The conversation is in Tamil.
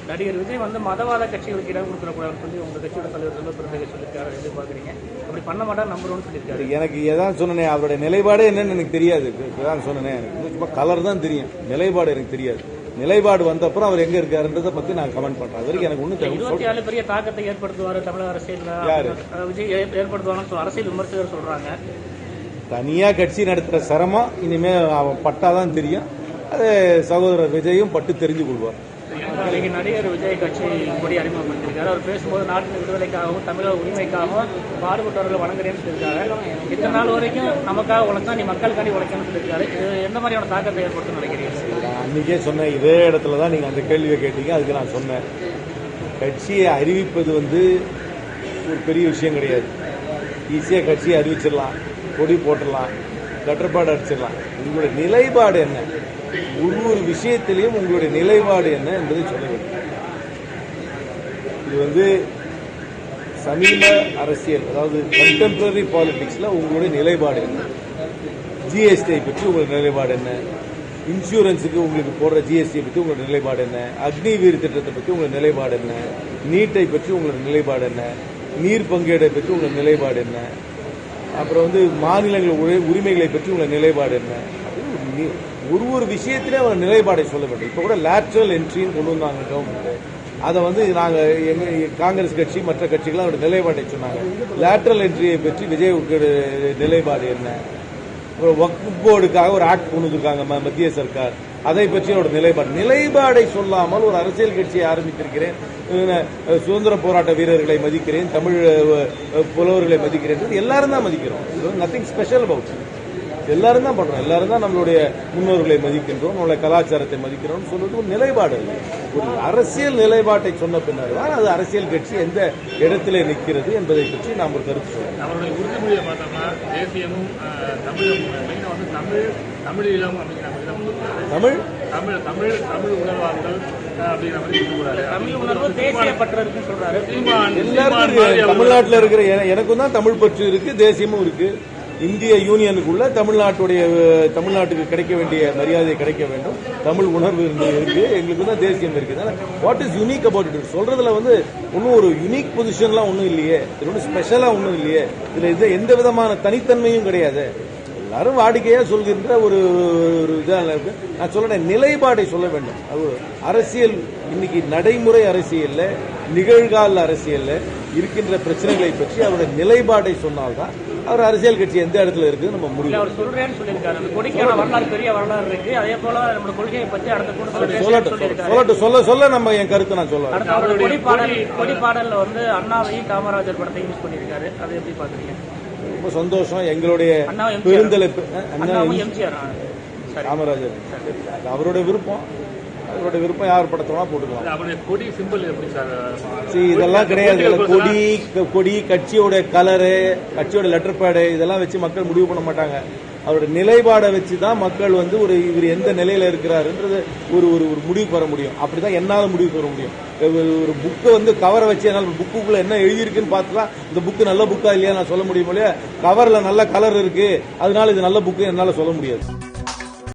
நடிகர் விஜய் வந்து மதவாத கட்சிகளுக்கு இடம் கொடுக்கக்கூடாதுன்னு சொல்லி உங்க கட்சியோட தலைவர் செல்வ பெருந்தகை சொல்லியிருக்காரு. எப்படி பாக்குறீங்க? அப்படி பண்ண மாட்டார் நம்பர் 1 சொல்லியிருக்காரு. எனக்கு எதான் சொன்னேன், அவருடைய நிலைப்பாடு என்னன்னு எனக்கு தெரியாது. இப்பதான் சொன்னேன், எனக்கு சும்மா கலர் தான் தெரியும், நிலைப்பாடு எனக்கு தெரியாது. நிலைப்பாடு வந்த அப்புறம் அவர் எங்க இருக்காருன்றதை பத்தி நான் கமெண்ட் பண்றேன். அது வரைக்கும் எனக்கு ஒன்றும் 24 பெரிய தாக்கத்தை ஏற்படுத்துவாரு தமிழக அரசியல். யாரு விஜய் ஏற்படுத்துவாங்க அரசியல் விமர்சகர் சொல்றாங்க. தனியா கட்சி நடத்துற சிரமம் இனிமே அவன் பட்டாதான் தெரியும். அது சகோதரர் விஜயும் பட்டு தெரிஞ்சு கொள்வார். இன்னைக்கு நடிகர் விஜய் கட்சி கொடி அறிமுகப்படுத்திருக்காரு. அவர் பேசும்போது நாட்டின் விடுதலைக்காகவும் தமிழக உரிமைக்காகவும் பாடுபட்டவர்களை வணங்குறேன்னு சொல்லியிருக்காரு. இத்தனை நாள் வரைக்கும் நமக்காக உழைச்சா நீ மக்களுக்காண்டி உழைக்கணும்னு சொல்லியிருக்காரு. இது எந்த மாதிரியான தாக்கத்தை ஏற்படுத்தும் நினைக்கிறீங்க? நான் அன்னைக்கே சொன்னேன், இதே இடத்துல தான் நீங்க அந்த கேள்வியை கேட்டீங்க. அதுக்கு நான் சொன்னேன், கட்சியை அறிவிப்பது ஒரு பெரிய விஷயம் கிடையாது. ஈஸியா கட்சியை அறிவிச்சிடலாம், கொடி போட்டுடலாம், கட்டுப்பாடு அடிச்சிடலாம். உங்களுடைய நிலைப்பாடு என்ன, ஒவ்வொரு விஷயத்திலையும் உங்களுடைய நிலைப்பாடு என்ன என்பதை சொல்ல வேண்டும். இது சமீப அரசியல், அதாவது கண்டெம்பரரி பாலிடிக்ஸ்ல உங்களுடைய நிலைப்பாடு என்ன, ஜிஎஸ்டியை பற்றி உங்களுடைய நிலைப்பாடு என்ன, இன்சூரன்ஸுக்கு உங்களுக்கு போடுற ஜிஎஸ்டியை பற்றி உங்களுடைய நிலைப்பாடு என்ன, அக்னிவீர் திட்டத்தை பற்றி உங்களுடைய நிலைப்பாடு என்ன, நீட்டை பற்றி உங்களுடைய நிலைப்பாடு என்ன, நீர் பங்கீடை பற்றி உங்களுடைய நிலைப்பாடு என்ன, அப்புறம் மாநிலங்கள் உரிமைகளை பற்றி உங்களுடைய நிலைப்பாடு என்ன. ஒரு விஷயத்திலே அவங்க நிலைப்பாடை சொல்ல வேண்டும். இப்ப கூட லேட்ரல் என்ட்ரின்னு கொண்டு வந்தாங்க கவர்மெண்ட். அதை நாங்க காங்கிரஸ் கட்சி மற்ற கட்சிகள் அவருடைய நிலைப்பாட்டை சொன்னாங்க. லேட்ரல் என்ட்ரியை பற்றி விஜய் நிலைப்பாடு என்ன, வக்ஃப் போர்டுக்காக ஒரு ஆக்ட் கொண்டு வந்திருக்காங்க மத்திய சர்க்கார், அதை பற்றி அவருடைய நிலைப்பாடை சொல்லாமல் ஒரு அரசியல் கட்சியை ஆரம்பித்திருக்கிறேன், சுதந்திர போராட்ட வீரர்களை மதிக்கிறேன், தமிழ் புலவர்களை மதிக்கிறேன், எல்லாரும் தான் மதிக்கிறோம். Nothing special about. எல்லாரும் தான் பண்றோம், எல்லாரும் தான் நம்மளுடைய முன்னோர்களை மதிக்கின்றோம், நம்மளுடைய கலாச்சாரத்தை மதிக்கிறோம் சொல்றது ஒரு நிலைப்பாடு. ஒரு அரசியல் நிலைப்பாட்டை சொன்ன பின்னர் தான் அது அரசியல் கட்சி எந்த இடத்திலே நிற்கிறது என்பதை பற்றி நாம் ஒரு கருத்து சொல்றோம். நம்மளுடைய உறுதிமொழியை பார்த்தோம்னா தேசியமும் தமிழ் உணர்வார்கள் எல்லாருக்கும் தமிழ்நாட்டில் இருக்கிற எனக்கும் தான் தமிழ் பற்று இருக்கு, தேசியமும் இருக்கு. இந்திய யூனியனுக்குள்ள தமிழ்நாட்டுக்கு கிடைக்க வேண்டிய மரியாதை கிடைக்க வேண்டும், தமிழ் உணர்வு இருக்கு, எங்களுக்கு தான் தேசியம் இருக்கு. What is unique about it சொல்றதுல ஒன்னும் ஒரு யூனிக் பொசிஷன்லாம் ஒன்னும் இல்லையே, இது ஒன்றும் ஸ்பெஷலா ஒன்னும் இல்லையே, இதுல எந்த விதமான தனித்தன்மையும் கிடையாது. எல்லாரும் வாடிக்கையா சொல்கின்ற ஒரு இதாக இருக்கு. நான் சொல்றேன், நிலைப்பாடை சொல்ல வேண்டும். அரசியல் இன்னைக்கு நடைமுறை அரசியல்ல, நிகழ்கால அரசியல்ல இருக்கின்ற பிரச்சனைகளை பற்றி அவருடைய நிலைப்பாடை சொன்னால்தான் அவர் அரசியல் கட்சி எந்த இடத்துல இருக்கு நம்ம முடியும். அவர் சொல்றேன்னு சொல்லியிருக்காரு. கொடிக்கான வரலாறு பெரிய வரலாறு இருக்கு, அதே போல நம்ம கொள்கையை பற்றி அடுத்த கூட்டத்தில் சொல்ல நம்ம என் கருத்தை நான் சொல்ல. கொடி பாடல்ல அண்ணாவையும் காமராஜர் படத்தையும் யூஸ் பண்ணியிருக்காரு. அதை எப்படி பாக்குறீங்க? ரொம்ப சந்தோஷம். எங்களுடைய பெருந்தலைப்பு காமராஜர் அவருடைய விருப்பம், அவருடைய விருப்பம் யார் படத்தோட போட்டுக்கலாம். இதெல்லாம் கிடையாது. கொடி கட்சியோட கலரு, கட்சியோட லெட்டர் பேடு இதெல்லாம் வச்சு மக்கள் முடிவு பண்ண மாட்டாங்க. அவருடைய நிலைப்பாடை வச்சுதான் மக்கள் இவர் எந்த நிலையில இருக்கிறாருன்றது ஒரு முடிவு பெற முடியும். அப்படிதான் என்னால முடிவு பெற முடியும். ஒரு புக்கை கவரை வச்சு என்னால் புக்குக்குள்ள என்ன எழுதியிருக்குன்னு பார்த்துலாம் இந்த புக்கு நல்ல புக்கா இல்லையா நான் சொல்ல முடியும் இல்லையா. கவர்ல நல்ல கலர் இருக்கு, அதனால இது நல்ல புக்கு என்னால சொல்ல முடியாது.